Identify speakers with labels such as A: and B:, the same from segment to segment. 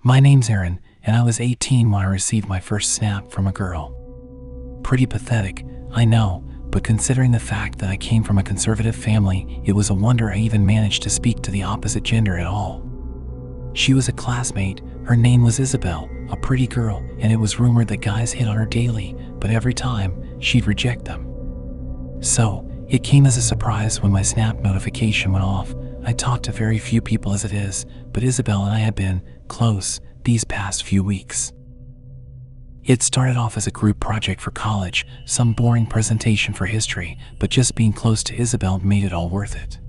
A: My name's Aaron, and I was 18 when I received my first snap from a girl. Pretty pathetic, I know, but considering the fact that I came from a conservative family, it was a wonder I even managed to speak to the opposite gender at all. She was a classmate. Her name was Isabel, a pretty girl, and it was rumored that guys hit on her daily, but every time, she'd reject them. So, it came as a surprise when my Snap notification went off. I talked to very few people as it is, but Isabel and I had been close these past few weeks. It started off as a group project for college, some boring presentation for history, but just being close to Isabel made it all worth it.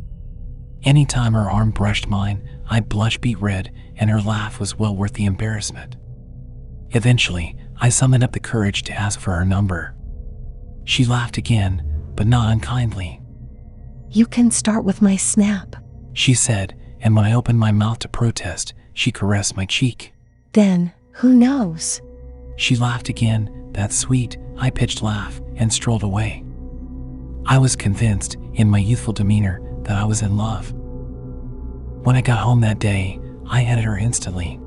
A: Anytime her arm brushed mine, I'd blush beet red, and her laugh was well worth the embarrassment. Eventually, I summoned up the courage to ask for her number. She laughed again, but not unkindly.
B: "You can start with my Snap,"
A: she said, and when I opened my mouth to protest, she caressed my cheek.
B: "Then, who knows?"
A: She laughed again, that sweet, high-pitched laugh, and strolled away. I was convinced, in my youthful demeanor, that I was in love. When I got home that day, I added her instantly.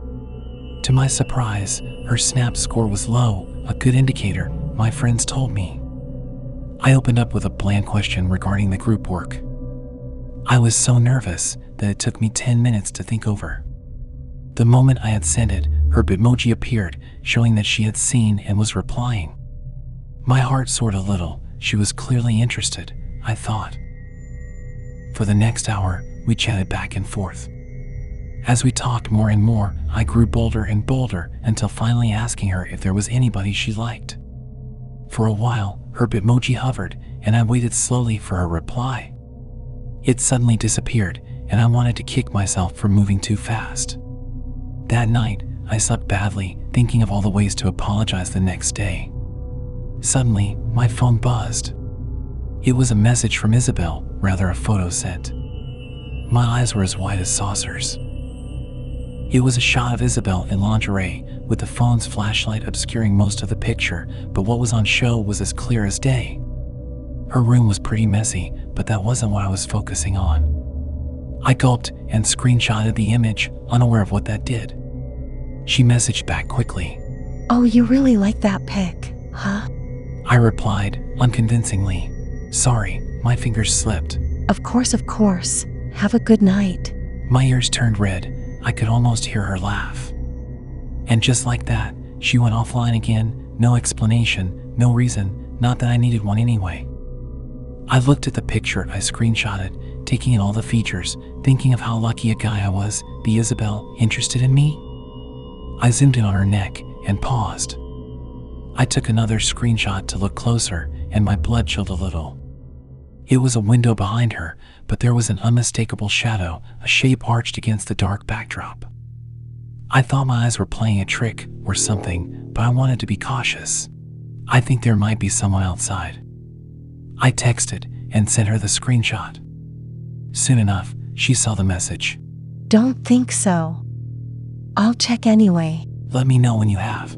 A: To my surprise, her Snap score was low, a good indicator, my friends told me. I opened up with a bland question regarding the group work. I was so nervous that it took me 10 minutes to think over. The moment I had sent it, her Bitmoji appeared, showing that she had seen and was replying. My heart soared a little. She was clearly interested, I thought. For the next hour, we chatted back and forth. As we talked more and more, I grew bolder and bolder until finally asking her if there was anybody she liked. For a while, her Bitmoji hovered, and I waited slowly for her reply. It suddenly disappeared, and I wanted to kick myself for moving too fast. That night, I slept badly, thinking of all the ways to apologize the next day. Suddenly, my phone buzzed. It was a message from Isabel, rather a photo sent. My eyes were as wide as saucers. It was a shot of Isabel in lingerie, with the phone's flashlight obscuring most of the picture, but what was on show was as clear as day. Her room was pretty messy, but that wasn't what I was focusing on. I gulped and screenshotted the image, unaware of what that did. She messaged back quickly.
B: "Oh, you really like that pic, huh?"
A: I replied, unconvincingly. "Sorry, my fingers slipped."
B: Of course. Have a good night."
A: My ears turned red. I could almost hear her laugh. And just like that, she went offline again, no explanation, no reason, not that I needed one anyway. I looked at the picture I screenshotted, taking in all the features, thinking of how lucky a guy I was, the Isabel interested in me. I zoomed in on her neck and paused. I took another screenshot to look closer, and my blood chilled a little. It was a window behind her, but there was an unmistakable shadow, a shape arched against the dark backdrop. I thought my eyes were playing a trick or something, but I wanted to be cautious. I think there might be someone outside. I texted and sent her the screenshot. Soon enough, she saw the message.
B: "Don't think so. I'll check anyway."
A: "Let me know when you have."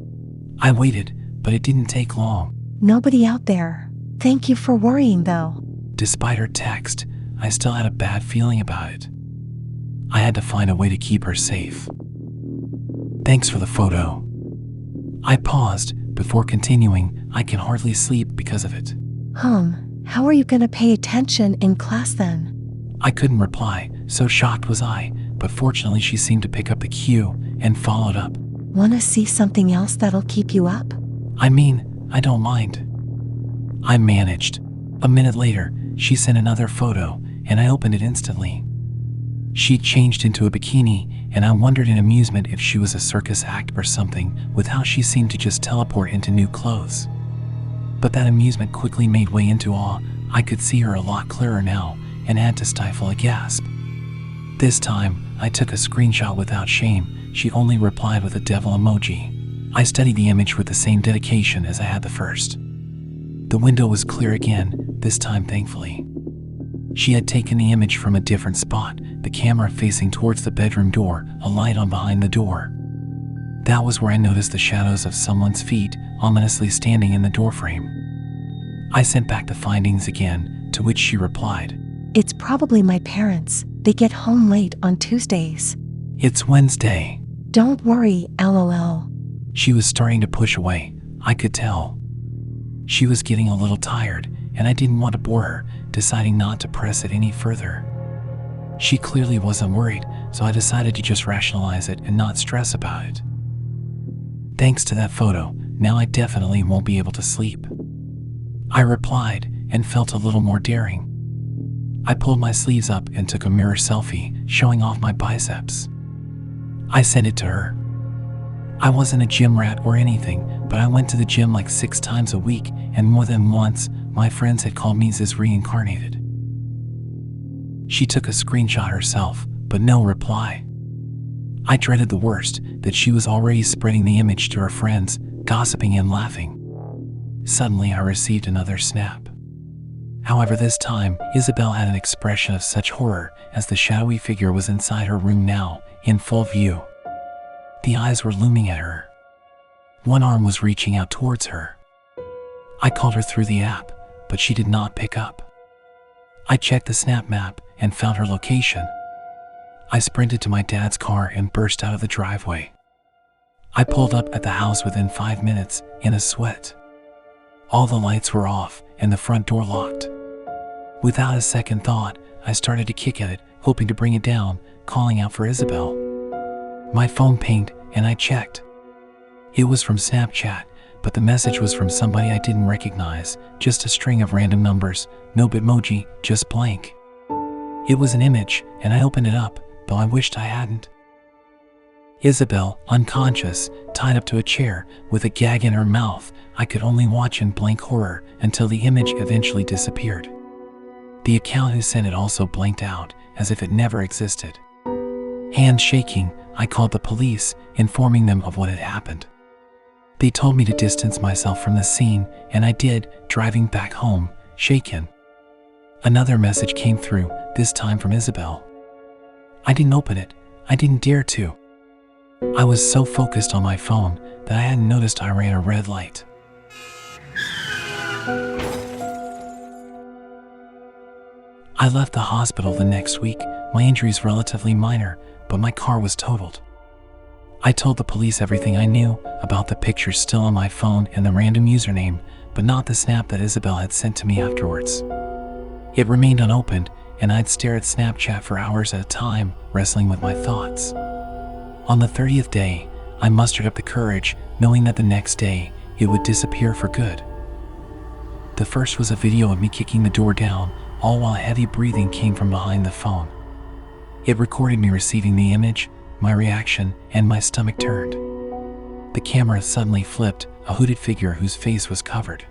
A: I waited, but it didn't take long.
B: "Nobody out there. Thank you for worrying though."
A: Despite her text, I still had a bad feeling about it. I had to find a way to keep her safe. "Thanks for the photo." I paused before continuing. I can hardly sleep because of it.
B: How are you gonna pay attention in class then?"
A: I couldn't reply, so shocked was I, but fortunately she seemed to pick up the cue and followed up.
B: "Wanna see something else that'll keep you up?"
A: "I mean, I don't mind." I managed. A minute later, she sent another photo, and I opened it instantly. She changed into a bikini, and I wondered in amusement if she was a circus act or something, with how she seemed to just teleport into new clothes. But that amusement quickly made way into awe. I could see her a lot clearer now, and had to stifle a gasp. This time, I took a screenshot without shame. She only replied with a devil emoji. I studied the image with the same dedication as I had the first. The window was clear again, this time thankfully. She had taken the image from a different spot, the camera facing towards the bedroom door, a light on behind the door. That was where I noticed the shadows of someone's feet, ominously standing in the doorframe. I sent back the findings again, to which she replied,
B: "It's probably my parents. They get home late on Tuesdays."
A: "It's Wednesday."
B: Don't worry, lol.
A: She was starting to push away. I could tell. She was getting a little tired, and I didn't want to bore her, deciding not to press it any further. She clearly wasn't worried, so I decided to just rationalize it and not stress about it. Thanks to that photo, now I definitely won't be able to sleep. I replied and felt a little more daring. I pulled my sleeves up and took a mirror selfie, showing off my biceps. I sent it to her. I wasn't a gym rat or anything, but I went to the gym like 6 times a week, and more than once, my friends had called me Ziz reincarnated. She took a screenshot herself, but no reply. I dreaded the worst, that she was already spreading the image to her friends, gossiping and laughing. Suddenly I received another snap. However, this time, Isabel had an expression of such horror as the shadowy figure was inside her room now, in full view. The eyes were looming at her. One arm was reaching out towards her. I called her through the app, but she did not pick up. I checked the snap map and found her location. I sprinted to my dad's car and burst out of the driveway. I pulled up at the house within 5 minutes, in a sweat. All the lights were off and the front door locked. Without a second thought, I started to kick at it, hoping to bring it down, calling out for Isabel. My phone pinged and I checked. It was from Snapchat, but the message was from somebody I didn't recognize, just a string of random numbers, no bitmoji, just blank. It was an image, and I opened it up, though I wished I hadn't. Isabel, unconscious, tied up to a chair, with a gag in her mouth. I could only watch in blank horror until the image eventually disappeared. The account who sent it also blanked out, as if it never existed. Hands shaking, I called the police, informing them of what had happened. They told me to distance myself from the scene, and I did, driving back home, shaken. Another message came through, this time from Isabel. I didn't open it. I didn't dare to. I was so focused on my phone that I hadn't noticed I ran a red light. I left the hospital the next week. My injuries relatively minor, but my car was totaled. I told the police everything I knew about the pictures still on my phone and the random username, but not the snap that Isabel had sent to me afterwards. It remained unopened, and I'd stare at Snapchat for hours at a time, wrestling with my thoughts. On the 30th day, I mustered up the courage, knowing that the next day, it would disappear for good. The first was a video of me kicking the door down, all while heavy breathing came from behind the phone. It recorded me receiving the image, my reaction, and my stomach turned. The camera suddenly flipped, a hooded figure whose face was covered.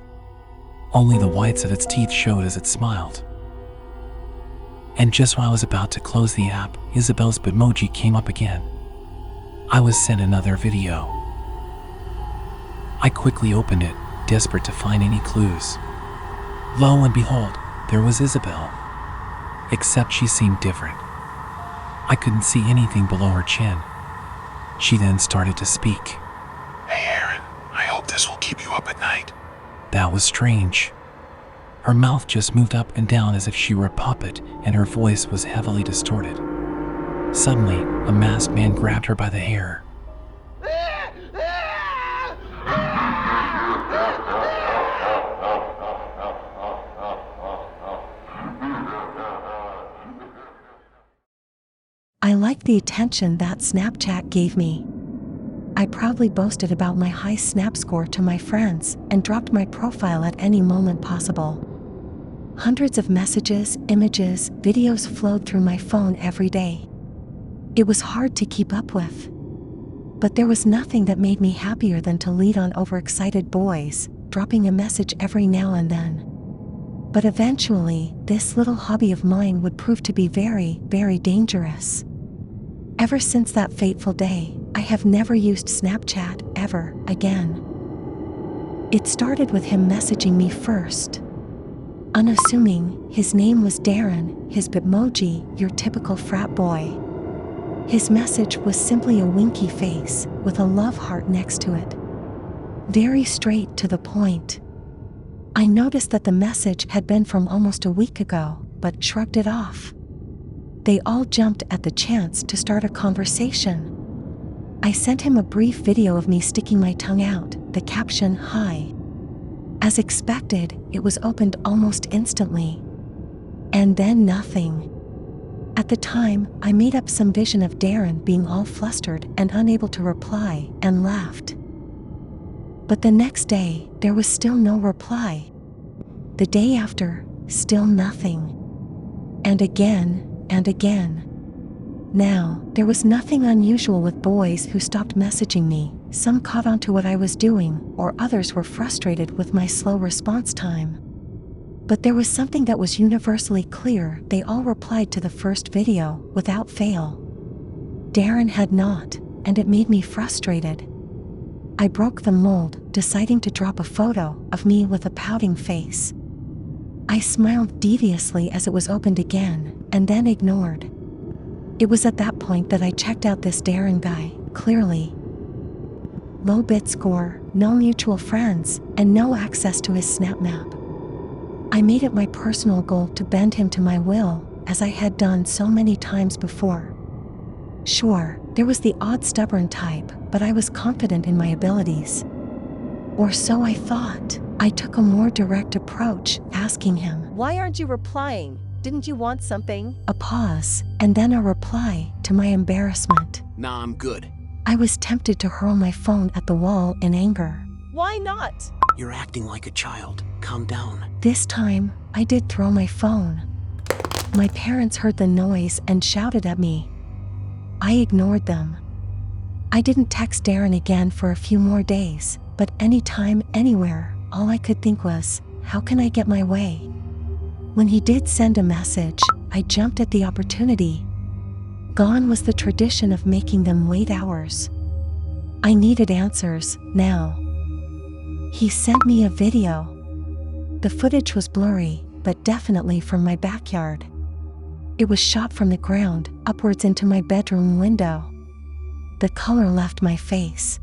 A: Only the whites of its teeth showed as it smiled. And just when I was about to close the app, Isabel's bitmoji came up again. I was sent another video. I quickly opened it, desperate to find any clues. Lo and behold, there was Isabel. Except she seemed different. I couldn't see anything below her chin. She then started to speak.
C: Hey Aaron, I hope this will keep you up at night.
A: That was strange. Her mouth just moved up and down as if she were a puppet, and her voice was heavily distorted. Suddenly, a masked man grabbed her by the hair.
B: I liked the attention that Snapchat gave me. I proudly boasted about my high Snap score to my friends and dropped my profile at any moment possible. Hundreds of messages, images, videos flowed through my phone every day. It was hard to keep up with. But there was nothing that made me happier than to lead on overexcited boys, dropping a message every now and then. But eventually, this little hobby of mine would prove to be very, very dangerous. Ever since that fateful day, I have never used Snapchat ever again. It started with him messaging me first. Unassuming, his name was Darren, his bitmoji, your typical frat boy. His message was simply a winky face with a love heart next to it. Very straight to the point. I noticed that the message had been from almost a week ago, but shrugged it off. They all jumped at the chance to start a conversation. I sent him a brief video of me sticking my tongue out, the caption, "Hi." As expected, it was opened almost instantly. And then nothing. At the time, I made up some vision of Darren being all flustered and unable to reply, and laughed. But the next day, there was still no reply. The day after, still nothing. And again, and again. Now, there was nothing unusual with boys who stopped messaging me. Some caught on to what I was doing, or others were frustrated with my slow response time. But there was something that was universally clear: they all replied to the first video, without fail. Darren had not, and it made me frustrated. I broke the mold, deciding to drop a photo of me with a pouting face. I smiled deviously as it was opened again, and then ignored. It was at that point that I checked out this Darren guy, clearly. Low bit score, no mutual friends, and no access to his Snap map. I made it my personal goal to bend him to my will, as I had done so many times before. Sure, there was the odd stubborn type, but I was confident in my abilities. Or so I thought. I took a more direct approach, asking him,
D: "Why aren't you replying? Didn't you want something?"
B: A pause, and then a reply, to my embarrassment.
E: Nah, I'm good.
B: I was tempted to hurl my phone at the wall in anger.
D: "Why not?"
E: You're acting like a child. Calm down.
B: This time, I did throw my phone. My parents heard the noise and shouted at me. I ignored them. I didn't text Darren again for a few more days, but anytime, anywhere, all I could think was, how can I get my way? When he did send a message, I jumped at the opportunity. Gone was the tradition of making them wait hours. I needed answers, now. He sent me a video. The footage was blurry, but definitely from my backyard. It was shot from the ground, upwards into my bedroom window. The color left my face.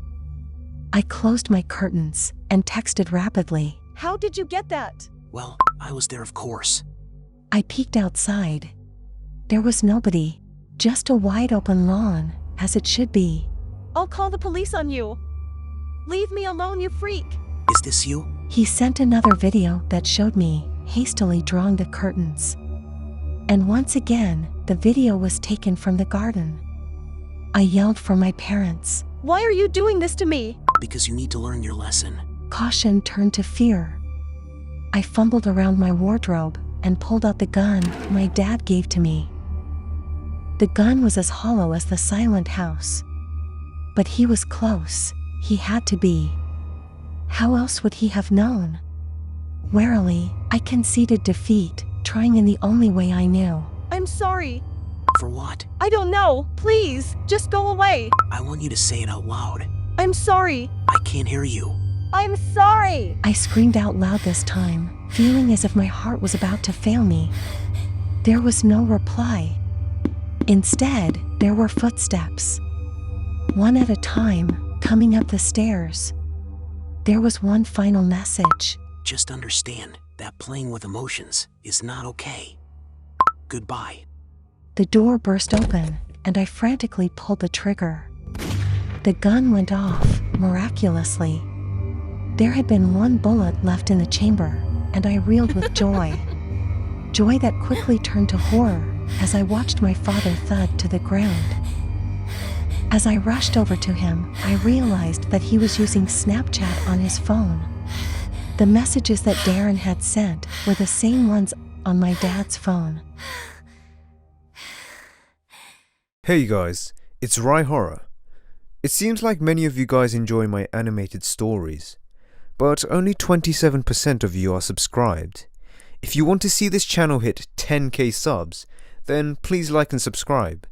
B: I closed my curtains and texted rapidly.
D: "How did you get that?"
E: Well, I was there, of course.
B: I peeked outside. There was nobody, just a wide open lawn, as it should be.
D: "I'll call the police on you. Leave me alone, you freak."
E: Is this you?
B: He sent another video that showed me hastily drawing the curtains. And once again, the video was taken from the garden. I yelled for my parents.
D: "Why are you doing this to me?"
E: Because you need to learn your lesson.
B: Caution turned to fear. I fumbled around my wardrobe and pulled out the gun my dad gave to me. The gun was as hollow as the silent house. But he was close. He had to be. How else would he have known? Warily, I conceded defeat, trying in the only way I knew.
D: "I'm sorry.
E: For what?
D: I don't know. Please, just go away.
E: I want you to say it out loud.
D: I'm sorry.
E: I can't hear you.
D: I'm sorry."
B: I screamed out loud this time, feeling as if my heart was about to fail me. There was no reply. Instead, there were footsteps. One at a time, coming up the stairs. There was one final message.
E: Just understand that playing with emotions is not okay. Goodbye.
B: The door burst open, and I frantically pulled the trigger. The gun went off, miraculously. There had been one bullet left in the chamber, and I reeled with joy. Joy that quickly turned to horror as I watched my father thud to the ground. As I rushed over to him, I realized that he was using Snapchat on his phone. The messages that Darren had sent were the same ones on my dad's phone.
F: Hey guys, it's Rye Horror. It seems like many of you guys enjoy my animated stories, but only 27% of you are subscribed. If you want to see this channel hit 10k subs, then please like and subscribe.